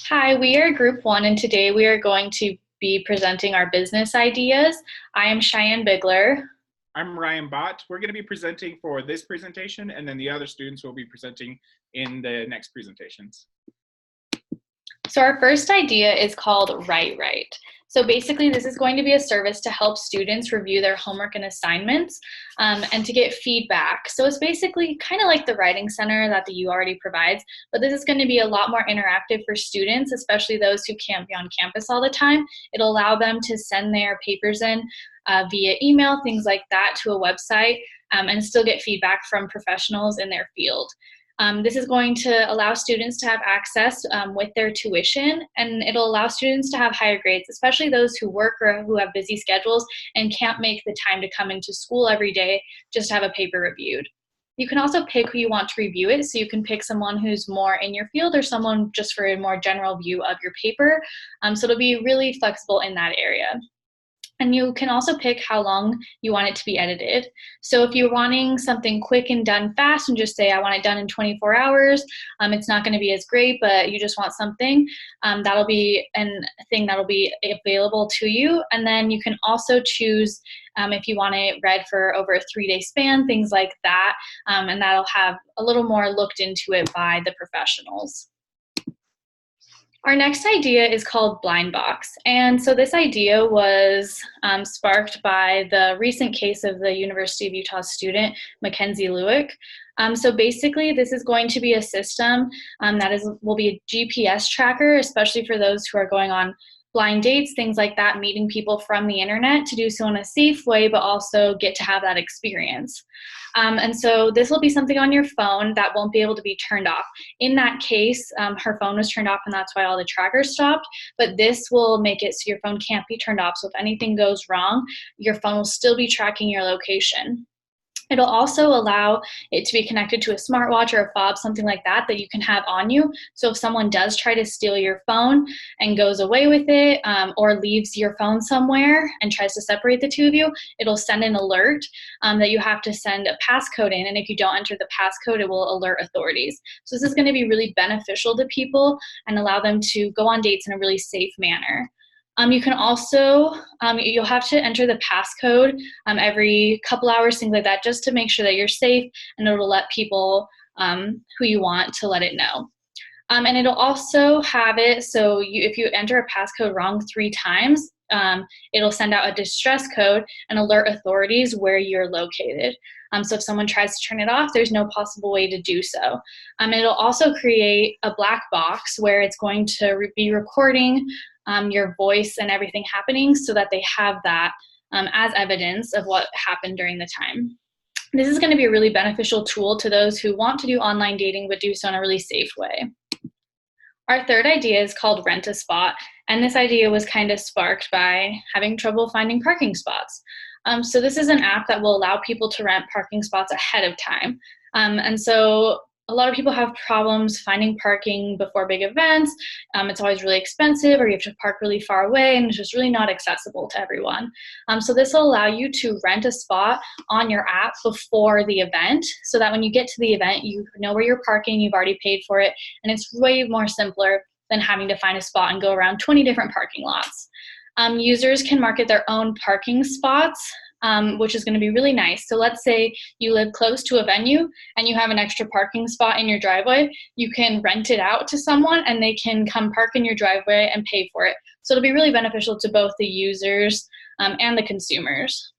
Hi, we are Group 1, and today we are going to be presenting our business ideas. I am Cheyenne Bigler. I'm Ryan Bott. We're going to be presenting for this presentation, and then the other students will be presenting in the next presentations. So our first idea is called Write Right. So basically, this is going to be a service to help students review their homework and assignments and to get feedback. So it's basically kind of like the Writing Center that the U already provides, but this is going to be a lot more interactive for students, especially those who can't be on campus all the time. It'll allow them to send their papers in via email, things like that, to a website and still get feedback from professionals in their field. This is going to allow students to have access with their tuition, and it'll allow students to have higher grades, especially those who work or who have busy schedules and can't make the time to come into school every day just to have a paper reviewed. You can also pick who you want to review it, so you can pick someone who's more in your field or someone just for a more general view of your paper. So it'll be really flexible in that area. And you can also pick how long you want it to be edited. So if you're wanting something quick and done fast and just say, I want it done in 24 hours, it's not going to be as great, but you just want something, that'll be a thing that'll be available to you. And then you can also choose if you want it read for over a 3-day span, things like that, and that'll have a little more looked into it by the professionals. Our next idea is called Blind Box. And so this idea was sparked by the recent case of the University of Utah student, Mackenzie Lewick. So basically, this is going to be a system will be a GPS tracker, especially for those who are going on blind dates, things like that, meeting people from the internet to do so in a safe way, but also get to have that experience. And so this will be something on your phone that won't be able to be turned off. In that case, her phone was turned off and that's why all the trackers stopped, but this will make it so your phone can't be turned off. So if anything goes wrong, your phone will still be tracking your location. It'll also allow it to be connected to a smartwatch or a fob, something like that, that you can have on you. So if someone does try to steal your phone and goes away with it or leaves your phone somewhere and tries to separate the two of you, it'll send an alert that you have to send a passcode in. And if you don't enter the passcode, it will alert authorities. So this is going to be really beneficial to people and allow them to go on dates in a really safe manner. You can also, you'll have to enter the passcode every couple hours, things like that, just to make sure that you're safe, and it'll let people who you want to let it know. And it'll also have it so if you enter a passcode wrong 3 times, it'll send out a distress code and alert authorities where you're located. So if someone tries to turn it off, there's no possible way to do so. It'll also create a black box where it's going to be recording your voice and everything happening so that they have that as evidence of what happened during the time. This is going to be a really beneficial tool to those who want to do online dating but do so in a really safe way. Our third idea is called Rent a Spot, and this idea was kind of sparked by having trouble finding parking spots. So this is an app that will allow people to rent parking spots ahead of time. And so a lot of people have problems finding parking before big events. It's always really expensive, or you have to park really far away, and it's just really not accessible to everyone. So this will allow you to rent a spot on your app before the event, so that when you get to the event, you know where you're parking, you've already paid for it, and it's way more simpler than having to find a spot and go around 20 different parking lots. Users can market their own parking spots, which is going to be really nice. So let's say you live close to a venue and you have an extra parking spot in your driveway. You can rent it out to someone and they can come park in your driveway and pay for it. So it'll be really beneficial to both the users and the consumers.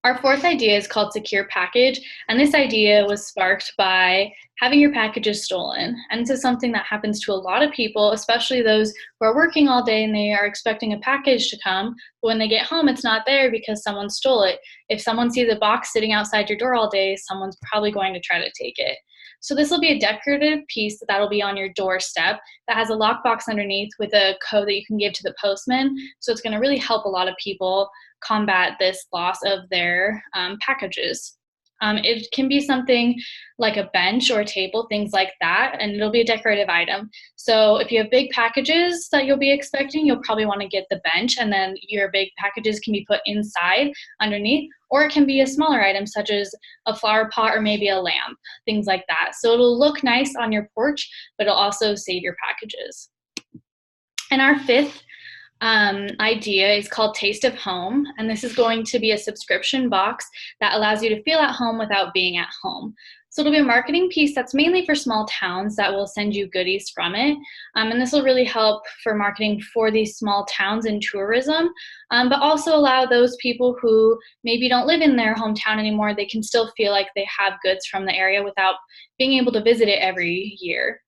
Our fourth idea is called Secure Package, and this idea was sparked by having your packages stolen. And this is something that happens to a lot of people, especially those who are working all day and they are expecting a package to come, but when they get home, it's not there because someone stole it. If someone sees a box sitting outside your door all day, someone's probably going to try to take it. So this will be a decorative piece that'll be on your doorstep that has a lockbox underneath with a code that you can give to the postman. So it's going to really help a lot of people combat this loss of their packages. It can be something like a bench or a table, things like that, and it'll be a decorative item. So if you have big packages that you'll be expecting, you'll probably want to get the bench, and then your big packages can be put inside underneath, or it can be a smaller item such as a flower pot or maybe a lamp, things like that. So it'll look nice on your porch, but it'll also save your packages. And our fifth idea is called Taste of Home, and this is going to be a subscription box that allows you to feel at home without being at home. So it'll be a marketing piece that's mainly for small towns that will send you goodies from it, and this will really help for marketing for these small towns and tourism, but also allow those people who maybe don't live in their hometown anymore, they can still feel like they have goods from the area without being able to visit it every year.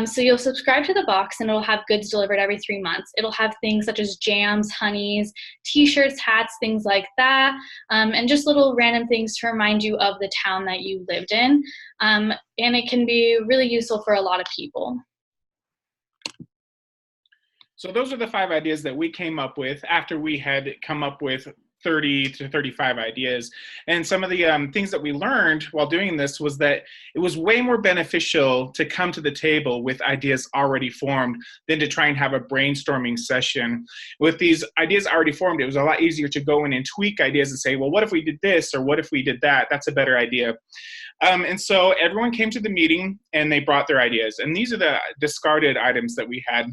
So you'll subscribe to the box and it'll have goods delivered every 3 months. It'll have things such as jams, honeys, t-shirts, hats, things like that, and just little random things to remind you of the town that you lived in. And it can be really useful for a lot of people. So those are the 5 ideas that we came up with after we had come up with 30 to 35 ideas. And some of the things that we learned while doing this was that it was way more beneficial to come to the table with ideas already formed than to try and have a brainstorming session. With these ideas already formed, it was a lot easier to go in and tweak ideas and say, well, what if we did this? Or what if we did that? That's a better idea. And so everyone came to the meeting and they brought their ideas. And these are the discarded items that we had.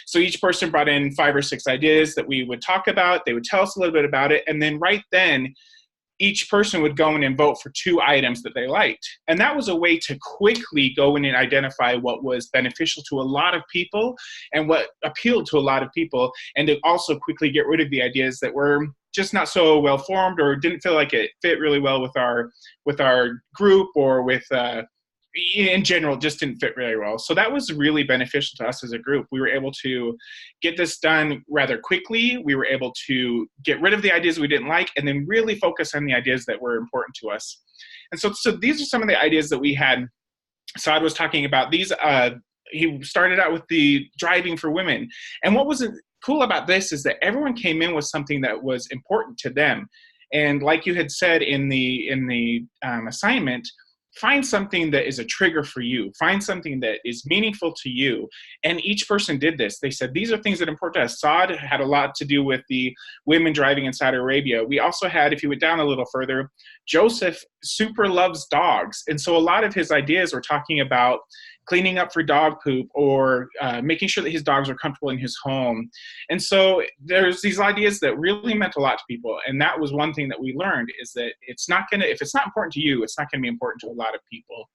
So each person brought in 5 or 6 ideas that we would talk about. They would tell us a little bit about it. And then right then, each person would go in and vote for 2 items that they liked. And that was a way to quickly go in and identify what was beneficial to a lot of people and what appealed to a lot of people, and to also quickly get rid of the ideas that were just not so well formed or didn't feel like it fit really well with our group, or with in general just didn't fit really well. So that was really beneficial to us as a group. We were able to get this done rather quickly. We were able to get rid of the ideas we didn't like and then really focus on the ideas that were important to us. And so these are some of the ideas that we had. Saad was talking about these. He started out with the driving for women. And what was cool about this is that everyone came in with something that was important to them. And like you had said in the assignment, find something that is a trigger for you. Find something that is meaningful to you. And each person did this. They said, these are things that are important to us. Saad had a lot to do with the women driving in Saudi Arabia. We also had, if you went down a little further, Joseph super loves dogs. And so a lot of his ideas were talking about cleaning up for dog poop, or making sure that his dogs are comfortable in his home. And so there's these ideas that really meant a lot to people. And that was one thing that we learned, is that if it's not important to you, it's not gonna be important to a lot of people.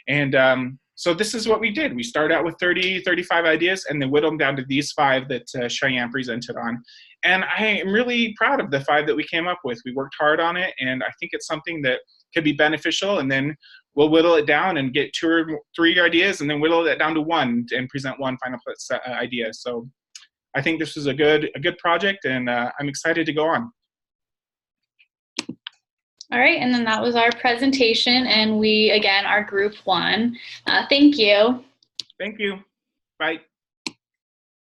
And so this is what we did. We started out with 30, 35 ideas and then whittled them down to these 5 that Cheyenne presented on. And I am really proud of the 5 that we came up with. We worked hard on it, and I think it's something that could be beneficial. And then we'll whittle it down and get 2 or 3 ideas, and then whittle it down to 1 and present 1 final idea. So I think this was a good project, and I'm excited to go on. All right, and then that was our presentation, and we, again, are group 1. Thank you. Thank you. Bye.